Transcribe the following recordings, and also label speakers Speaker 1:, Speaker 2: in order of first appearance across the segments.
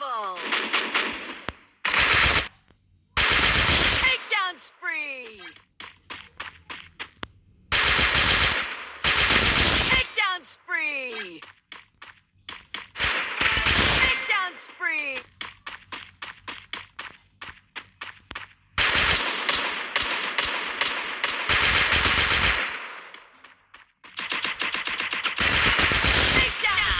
Speaker 1: Double. Takedown spree. Takedown spree. Takedown spree.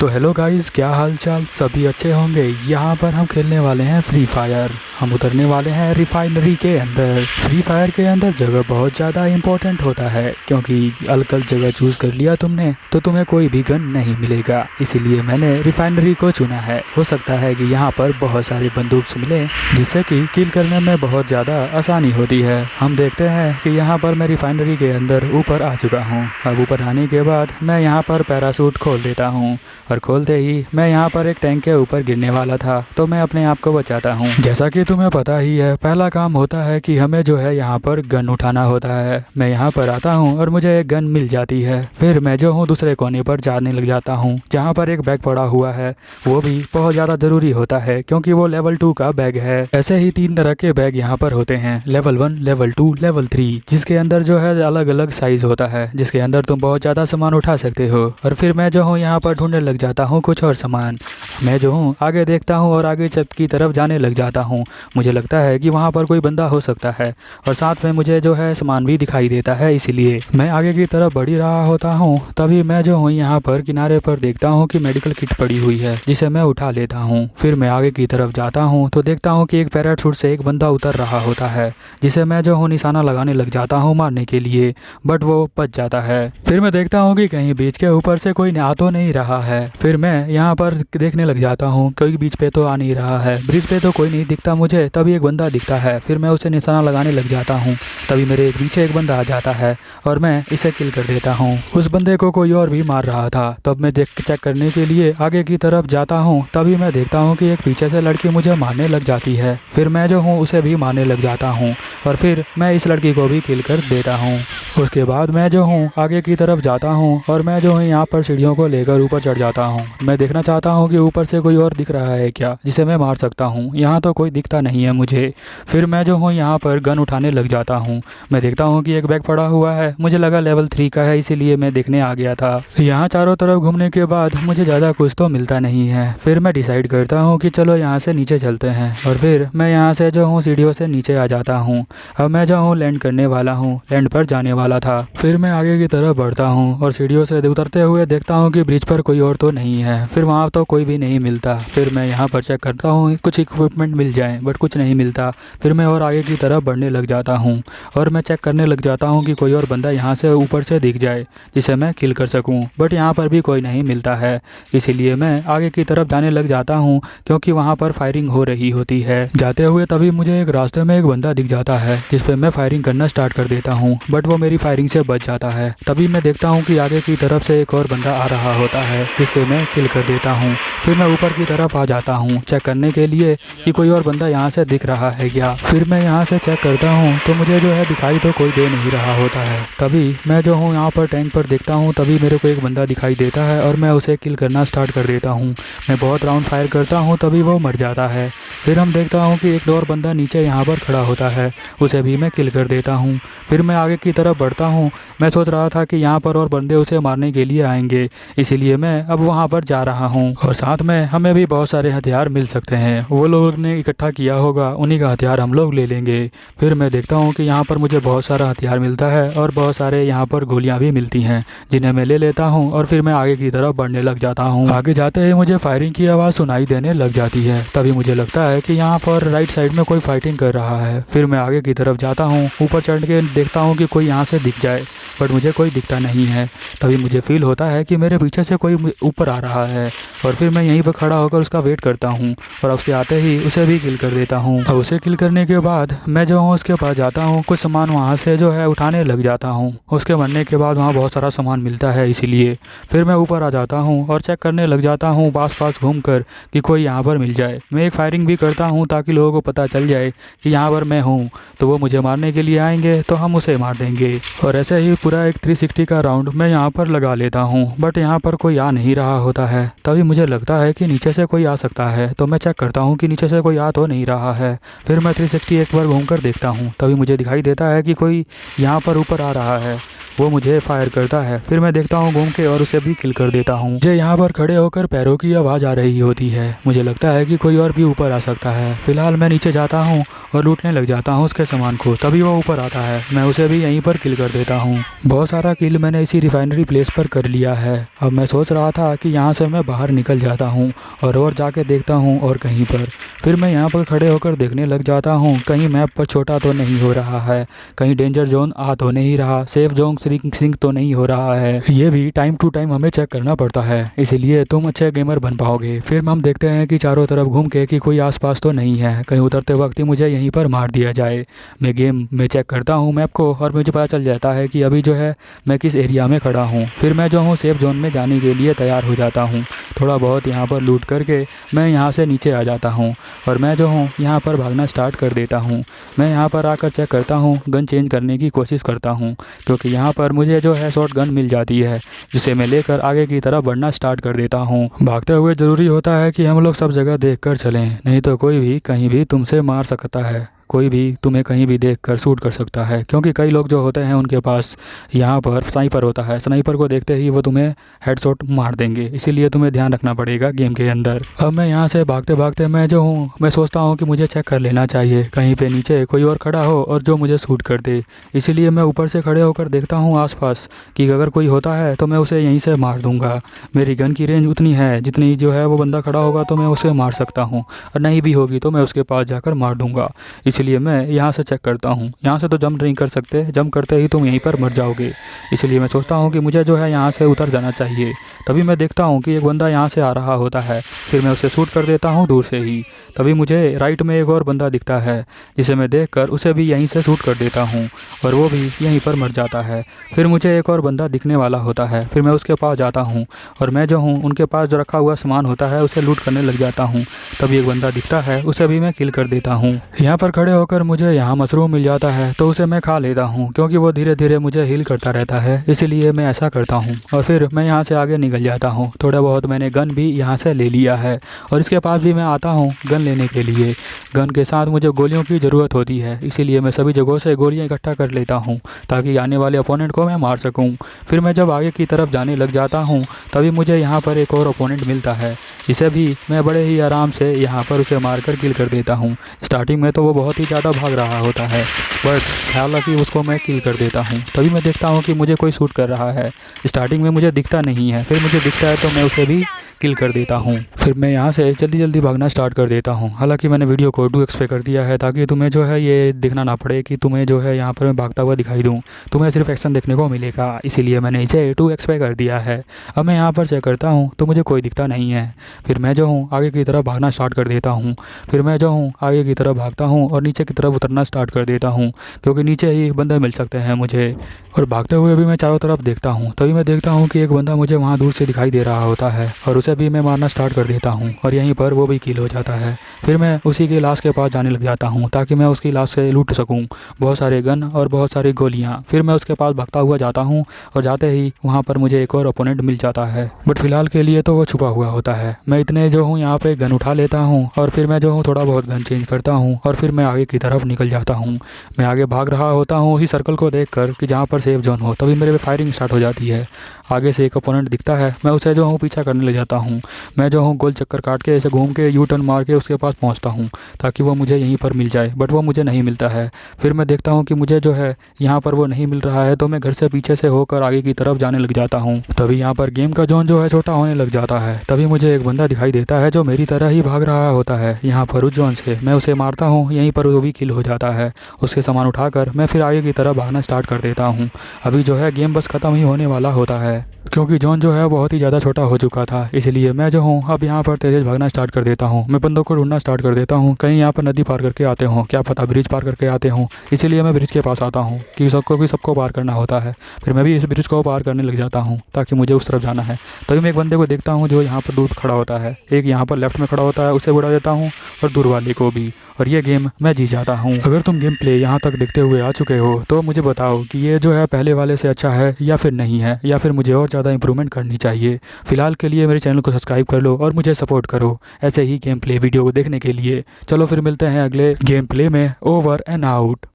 Speaker 2: तो hello guys, क्या हाल चाल, सभी अच्छे होंगे। यहाँ पर हम खेलने वाले हैं फ्री फायर। हम उतरने वाले हैं रिफाइनरी के अंदर। फ्री फायर के अंदर जगह बहुत ज़्यादा इम्पोर्टेंट होता है, क्योंकि अलग अलग जगह चूज़ कर लिया तुमने तो तुम्हें कोई भी गन नहीं मिलेगा। इसीलिए मैंने रिफाइनरी को चुना है। हो सकता है कि यहाँ पर बहुत सारे बंदूक मिले, जिससे कि किल करने में बहुत ज़्यादा आसानी होती है। हम देखते हैं कि यहाँ पर मैं रिफाइनरी के अंदर ऊपर आ चुका हूँ। अब ऊपर आने के बाद मैं यहाँ पर पैराशूट खोल देता हूँ, और खोलते ही मैं यहाँ पर एक टैंक के ऊपर गिरने वाला था, तो मैं अपने आप को बचाता हूँ। जैसा कि तुम्हें पता ही है, पहला काम होता है कि हमें जो है यहाँ पर गन उठाना होता है। मैं यहाँ पर आता हूँ और मुझे एक गन मिल जाती है। फिर मैं जो हूँ दूसरे कोने पर जाने लग जाता हूँ, जहाँ पर एक बैग पड़ा हुआ है। वो भी बहुत ज़्यादा ज़रूरी होता है, क्योंकि वो लेवल 2 का बैग है। ऐसे ही 3 तरह के बैग यहाँ पर होते हैं, लेवल 1, लेवल 2, लेवल 3, जिसके अंदर जो है अलग अलग साइज होता है, जिसके अंदर तुम बहुत ज़्यादा सामान उठा सकते हो। और फिर मैं जो हूँ यहाँ पर ढूंढने लग जाता हूँ कुछ और सामान। मैं जो हूँ आगे देखता हूँ और आगे छत की तरफ जाने लग जाता हूँ। मुझे लगता है कि वहाँ पर कोई बंदा हो सकता है, और साथ में मुझे जो है सामान भी दिखाई देता है। इसीलिए मैं आगे की तरफ बढ़ ही रहा होता हूँ। तभी मैं जो हूँ यहाँ पर किनारे पर देखता हूँ कि मेडिकल किट पड़ी हुई है, जिसे मैं उठा लेता हूँ। फिर मैं आगे की तरफ जाता हूँ तो देखता हूँ कि एक पैराशूट से एक बंदा उतर रहा होता है, जिसे मैं जो हूँ निशाना लगाने लग जाता हूँ मारने के लिए, बट वो बच जाता है। फिर मैं देखता हूँ कि कहीं बीच के ऊपर से कोई आ तो नहीं रहा है। फिर मैं यहाँ पर देखने लग जाता हूँ, कोई बीच पे तो आ नहीं रहा है। ब्रिज पे तो कोई नहीं दिखता मुझे। तभी एक बंदा दिखता है। फिर मैं उसे निशाना लगाने लग जाता हूँ। तभी मेरे पीछे एक बंदा आ जाता है और मैं इसे किल कर देता हूँ। उस बंदे को कोई और भी मार रहा था। तब मैं चेक करने के लिए आगे की तरफ जाता हूँ। तभी मैं देखता हूँ कि एक पीछे से लड़की मुझे मारने लग जाती है। फिर मैं जो हूँ उसे भी मारने लग जाता हूँ, और फिर मैं इस लड़की को भी किल कर देता हूँ। उसके बाद मैं जो हूँ आगे की तरफ जाता हूँ, और मैं जो है यहाँ पर सीढ़ियों को लेकर ऊपर चढ़ जाता हूँ। मैं देखना चाहता हूँ कि ऊपर से कोई और दिख रहा है क्या, जिसे मैं मार सकता हूँ। यहाँ तो कोई दिखता नहीं है मुझे। फिर मैं जो हूँ यहाँ पर गन उठाने लग जाता हूँ। मैं देखता हूँ कि एक बैग पड़ा हुआ है। मुझे लगा लेवल 3 का है, इसीलिए मैं देखने आ गया था। यहाँ चारों तरफ घूमने के बाद मुझे ज़्यादा कुछ तो मिलता नहीं है। फिर मैं डिसाइड करता हूँ कि चलो यहाँ से नीचे चलते हैं, और फिर मैं यहाँ से जो हूँ सीढ़ियों से नीचे आ जाता हूँ। अब मैं जो हूँ लैंड करने वाला हूँ, लैंड पर जाने वाला था। फिर मैं आगे की तरफ बढ़ता हूँ और सीढ़ियों से उतरते हुए देखता हूँ कि ब्रिज पर कोई और तो नहीं है। फिर वहाँ तो कोई भी नहीं मिलता। फिर मैं यहाँ पर चेक करता हूँ कुछ इक्विपमेंट मिल जाए, बट कुछ नहीं मिलता। फिर मैं और आगे की तरफ बढ़ने लग जाता हूँ, और मैं चेक करने लग जाता हूँ कि कोई और बंदा यहाँ से ऊपर से दिख जाए, जिसे मैं किल कर सकूँ। बट यहाँ पर भी कोई नहीं मिलता है। इसीलिए मैं आगे की तरफ जाने लग जाता हूँ, क्योंकि वहाँ पर फायरिंग हो रही होती है। जाते हुए तभी मुझे एक रास्ते में एक बंदा दिख जाता है, जिस पर मैं फायरिंग करना स्टार्ट कर देता हूँ, बट वो मेरी फायरिंग से बच जाता है। तभी मैं देखता हूँ कि आगे की तरफ से एक और बंदा आ रहा होता है, जिसको मैं किल कर देता हूँ। फिर मैं ऊपर की तरफ आ जाता हूँ चेक करने के लिए कि कोई और बंदा यहाँ से दिख रहा है क्या। फिर मैं यहाँ से चेक करता हूँ तो मुझे जो है दिखाई तो कोई दे नहीं रहा होता है। तभी मैं जो हूँ यहाँ पर टैंक पर देखता हूँ। तभी मेरे को एक बंदा दिखाई देता है, और मैं उसे किल करना स्टार्ट कर देता हूँ। मैं बहुत राउंड फायर करता हूँ, तभी वो मर जाता है। फिर हम देखता हूँ कि एक और बंदा नीचे यहाँ पर खड़ा होता है, उसे भी मैं किल कर देता हूँ। फिर मैं आगे की तरफ बढ़ता हूँ। मैं सोच रहा था कि यहाँ पर और बंदे उसे मारने के लिए आएंगे, इसीलिए मैं अब वहाँ पर जा रहा हूँ। और साथ में हमें भी बहुत सारे हथियार मिल सकते हैं। वो लोग ने इकट्ठा किया होगा, उन्हीं का हथियार हम लोग ले लेंगे। फिर मैं देखता हूँ कि यहाँ पर मुझे बहुत सारा हथियार मिलता है, और बहुत सारे यहाँ पर गोलियाँ भी मिलती हैं, जिन्हें मैं ले लेता हूँ। और फिर मैं आगे की तरफ बढ़ने लग जाता हूँ। आगे जाते ही मुझे फायरिंग की आवाज़ सुनाई देने लग जाती है। तभी मुझे लगता है कि यहाँ पर राइट साइड में कोई फाइटिंग कर रहा है। फिर मैं आगे की तरफ जाता हूँ, ऊपर चढ़ के देखता हूँ कि कोई यहाँ से दिख जाए, बट मुझे कोई दिखता नहीं है। तभी मुझे फील होता है कि मेरे पीछे से कोई ऊपर आ रहा है, और फिर मैं यहीं पर खड़ा होकर उसका वेट करता हूँ, और उसके आते ही उसे भी किल कर देता हूँ। और उसे किल करने के बाद मैं जो हूँ उसके पास जाता हूँ, कुछ सामान वहाँ से जो है उठाने लग जाता हूँ। उसके मरने के बाद वहाँ बहुत सारा सामान मिलता है, इसीलिए फिर मैं ऊपर आ जाता हूँ और चेक करने लग जाता हूँ आस पास घूम कर कि कोई यहाँ पर मिल जाए। मैं एक फायरिंग भी करता हूँ ताकि लोगों को पता चल जाए कि यहाँ पर मैं हूँ, तो वो मुझे मारने के लिए आएंगे तो हम उसे मार देंगे। और ऐसे ही पूरा एक 360 का राउंड मैं यहाँ पर लगा लेता हूँ, बट यहाँ पर कोई आ नहीं रहा होता है। तभी मुझे लगता है कि नीचे से कोई आ सकता है, तो मैं चेक करता हूँ कि नीचे से कोई आ तो नहीं रहा है। फिर मैं 360 एक बार घूम कर देखता हूँ, तभी मुझे दिखाई देता है कि कोई यहाँ पर ऊपर आ रहा है। वो मुझे फायर करता है। फिर मैं देखता हूँ घूम के और उसे भी किल कर देता हूँ। मुझे यहाँ पर खड़े होकर पैरों की आवाज़ आ रही होती है। मुझे लगता है कि कोई और भी ऊपर आ सकता है। फिलहाल मैं नीचे जाता हूँ और लूटने लग जाता हूँ उसके सामान को। तभी वो ऊपर आता है, मैं उसे भी यहीं पर किल कर देता हूँ। बहुत सारा किल मैंने इसी रिफाइनरी प्लेस पर कर लिया है। अब मैं सोच रहा था कि यहाँ से मैं बाहर निकल जाता हूँ और जाके देखता हूँ और कहीं पर। फिर मैं यहाँ पर खड़े होकर देखने लग जाता हूँ कहीं मैप पर छोटा तो नहीं हो रहा है, कहीं डेंजर जोन आ तो नहीं रहा, सेफ जोन सिंक तो नहीं हो रहा है। ये भी टाइम टू टाइम हमें चेक करना पड़ता है, इसीलिए तुम अच्छे गेमर बन पाओगे। फिर हम देखते हैं कि चारों तरफ घूम के कि कोई आसपास तो नहीं है, कहीं उतरते वक्त ही मुझे यहीं पर मार दिया जाए। मैं गेम में चेक करता हूँ मैप को और मुझे पता चल जाता है कि अभी जो है मैं किस एरिया में खड़ा हूँ। फिर मैं जो हूँ सेफ जोन में जाने के लिए तैयार हो जाता हूँ। थोड़ा बहुत यहाँ पर लूट करके मैं यहाँ से नीचे आ जाता हूँ और मैं जो हूँ यहाँ पर भागना स्टार्ट कर देता हूँ। मैं यहाँ पर आकर चेक करता हूँ, गन चेंज करने की कोशिश करता हूँ, क्योंकि यहाँ पर मुझे जो है शॉर्ट गन मिल जाती है, जिसे मैं लेकर आगे की तरफ बढ़ना स्टार्ट कर देता हूँ। भागते हुए ज़रूरी होता है कि हम लोग सब जगह देख कर चलें, नहीं तो कोई भी कहीं भी तुमसे मार सकता है, कोई भी तुम्हें कहीं भी देखकर शूट कर सकता है। क्योंकि कई लोग जो होते हैं उनके पास यहाँ पर स्नाइपर होता है, स्नाइपर को देखते ही वो तुम्हें हेडशॉट मार देंगे, इसीलिए तुम्हें ध्यान रखना पड़ेगा गेम के अंदर। अब मैं यहाँ से भागते भागते मैं जो हूँ मैं सोचता हूँ कि मुझे चेक कर लेना चाहिए कहीं पे नीचे कोई और खड़ा हो और जो मुझे शूट कर दे। इसीलिए मैं ऊपर से खड़े होकर देखता हूँ आसपास कि अगर कोई होता है तो मैं उसे यहीं से मार दूंगा। मेरी गन की रेंज उतनी है जितनी जो है वो बंदा खड़ा होगा तो मैं उसे मार सकता हूँ, और नहीं भी होगी तो मैं उसके पास जाकर मार दूंगा। इसलिए मैं यहाँ से चेक करता हूँ। यहाँ से तो जंप नहीं कर सकते, जंप करते ही तुम यहीं पर मर जाओगे। इसलिए मैं सोचता हूँ कि मुझे जो है यहाँ से उतर जाना चाहिए। तभी मैं देखता हूँ कि एक बंदा यहाँ से आ रहा होता है। फिर मैं उसे शूट कर देता हूँ दूर से ही। तभी मुझे राइट में एक और बंदा दिखता है, जिसे मैं देखकर उसे भी यहीं से शूट कर देता हूँ और वो भी यहीं पर मर जाता है। फिर मुझे एक और बंदा दिखने वाला होता है। फिर मैं उसके पास जाता हूँ और मैं जो हूँ उनके पास जो रखा हुआ सामान होता है उसे लूट करने लग जाता हूँ। तभी एक बंदा दिखता है, उसे भी मैं किल कर देता हूँ। यहाँ पर खड़े होकर मुझे यहाँ मशरूम मिल जाता है तो उसे मैं खा लेता हूँ, क्योंकि वो धीरे धीरे मुझे हील करता रहता है, इसीलिए मैं ऐसा करता हूँ। और फिर मैं यहाँ से आगे निकल जाता हूँ। थोड़ा बहुत मैंने गन भी यहाँ से ले लिया है और इसके पास भी मैं आता हूँ गन लेने के लिए। गन के साथ मुझे गोलियों की ज़रूरत होती है, इसीलिए मैं सभी जगहों से गोलियाँ इकट्ठा कर लेता हूँ ताकि आने वाले अपोनेंट को मैं मार सकूँ। फिर मैं जब आगे की तरफ जाने लग जाता हूँ तभी मुझे यहाँ पर एक और अपोनेंट मिलता है, जिसे भी मैं बड़े ही आराम से यहाँ पर उसे मारकर किल कर देता हूँ। स्टार्टिंग में तो वो बहुत ही ज़्यादा भाग रहा होता है, बट हालांकि उसको मैं किल कर देता हूँ। तभी मैं देखता हूँ कि मुझे कोई शूट कर रहा है। स्टार्टिंग में मुझे दिखता नहीं है, फिर मुझे दिखता है तो मैं उसे भी किल कर देता हूँ। फिर मैं यहाँ से जल्दी जल्दी भागना स्टार्ट कर देता हूँ। हालांकि मैंने वीडियो को 2x पे कर दिया है ताकि तुम्हें जो है ये दिखना ना पड़े कि तुम्हें जो है यहाँ पर मैं भागता हुआ दिखाई दूँ, तुम्हें सिर्फ एक्शन देखने को मिलेगा, इसीलिए मैंने इसे 2x पे कर दिया है। अब मैं यहाँ पर चेक करता हूँ तो मुझे कोई दिखता नहीं है। फिर मैं जो हूँ आगे की तरफ भागना स्टार्ट कर देता हूँ। फिर मैं जो हूँ आगे की तरफ भागता हूँ और नीचे की तरफ उतरना स्टार्ट कर देता हूँ, क्योंकि नीचे ही बंदे मिल सकते हैं मुझे। और भागते हुए भी मैं चारों तरफ देखता हूँ। तभी मैं देखता हूँ कि एक बंदा मुझे वहाँ दूर से दिखाई दे रहा होता है और उसे भी मैं मारना स्टार्ट कर देता हूँ और यहीं पर वो भी किल हो जाता है। फिर मैं उसी की लाश के पास जाने लग जाता हूँ ताकि मैं उसकी लाश से लूट सकूँ बहुत सारे गन और बहुत सारी गोलियाँ। फिर मैं उसके पास भागता हुआ जाता हूँ और जाते ही वहाँ पर मुझे एक और ओपोनेंट मिल जाता है, बट फिलहाल के लिए तो वो छुपा हुआ होता है। मैं इतने जो हूँ यहाँ पे गन उठा लेता हूँ और फिर मैं जो हूँ थोड़ा बहुत गन चेंज करता हूँ और फिर मैं आगे की तरफ निकल जाता हूँ। मैं आगे भाग रहा होता हूँ उसी सर्कल को देख कर कि जहाँ पर सेफ जोन हो। तभी मेरे पे फायरिंग स्टार्ट हो जाती है। आगे से एक ओपोनेंट दिखता है, मैं उसे जो हूँ पीछा करने लग जाता हूँ। मैं जो हूँ गोल चक्कर काट के ऐसे घूम के यू टर्न मार के उसके पास पहुँचता हूँ ताकि वो मुझे यहीं पर मिल जाए, बट वो मुझे नहीं मिलता है। फिर मैं देखता हूँ कि मुझे जो है यहाँ पर वो नहीं मिल रहा है तो मैं घर से पीछे से होकर आगे की तरफ जाने लग जाता हूँ। तभी यहाँ पर गेम का जोन जो है छोटा होने लग जाता है। तभी मुझे एक बंदा दिखाई देता है जो मेरी तरह ही भाग रहा होता है यहाँ पर उस जोन से। मैं उसे मारता हूँ, यहीं पर वो भी किल हो जाता है। उसके सामान उठाकर मैं फिर आगे की तरफ भागना स्टार्ट कर देता हूँ। अभी जो है गेम बस ख़त्म ही होने वाला होता है, क्योंकि जोन जो है बहुत ही ज़्यादा छोटा हो चुका था। इसलिए मैं जो हूँ अब यहाँ पर तेज़ भागना स्टार्ट कर देता हूँ। मैं बंदों को ढूंढना स्टार्ट कर देता हूँ, कहीं यहाँ पर नदी पार करके आते हों, क्या पता ब्रिज पार करके आते हों। इसीलिए मैं ब्रिज के पास आता हूँ कि सबको पार करना होता है। फिर मैं भी इस ब्रिज को पार करने लग जाता हूँ ताकि मुझे उस तरफ जाना है। तभी मैं एक बंदे को देखता हूँ जो यहाँ पर दूर खड़ा होता है। एक यहाँ पर लेफ्ट में खड़ा होता है, उसे उड़ा देता हूँ और दूर वाले को भी। और ये गेम मैं जीत जाता हूँ। अगर तुम गेम प्ले यहाँ तक देखते हुए आ चुके हो तो मुझे बताओ कि ये जो है पहले वाले से अच्छा है या फिर नहीं है, या फिर मुझे और ज़्यादा इंप्रूवमेंट करनी चाहिए। फिलहाल के लिए मेरे चैनल को सब्सक्राइब कर लो और मुझे सपोर्ट करो ऐसे ही गेम प्ले वीडियो को देखने के लिए। चलो फिर मिलते हैं अगले गेम प्ले में। Over and out.